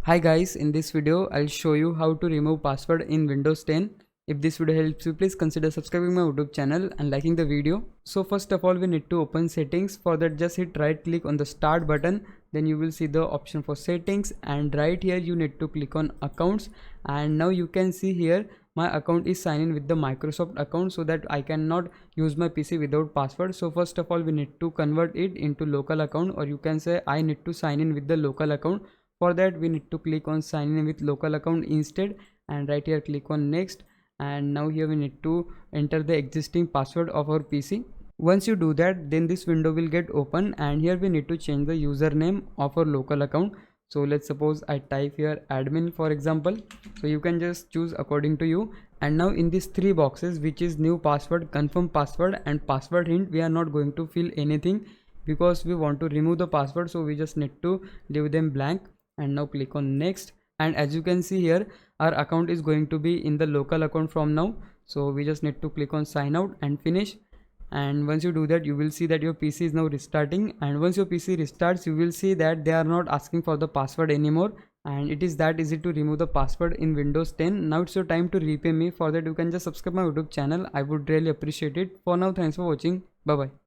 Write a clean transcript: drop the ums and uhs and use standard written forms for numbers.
Hi guys, in this video I'll show you how to remove password in Windows 10. If this video helps you, please consider subscribing my YouTube channel and liking the video. So first of all we need to open settings. For that just hit right click on the start button, then you will see the option for settings, and right here you need to click on accounts. And now you can see here my account is signed in with the Microsoft account, so that I cannot use my PC without password. So first of all we need to convert it into local account, or you can say I need to sign in with the local account. For that we need to click on sign in with local account instead, and right here click on next. And now here we need to enter the existing password of our PC. Once you do that, then this window will get open, and here we need to change the username of our local account. So let's suppose I type here admin for example. So you can just choose according to you. And now in these three boxes, which is new password, confirm password and password hint, we are not going to fill anything because we want to remove the password, so we just need to leave them blank. And now click on next, and as you can see here our account is going to be in the local account from now. So we just need to click on sign out and finish. And once you do that, you will see that your PC is now restarting, and once your PC restarts you will see that they are not asking for the password anymore, and it is that easy to remove the password in Windows 10. Now it's your time to repay me. For that you can just subscribe my YouTube channel, I would really appreciate it. For now, thanks for watching. Bye bye.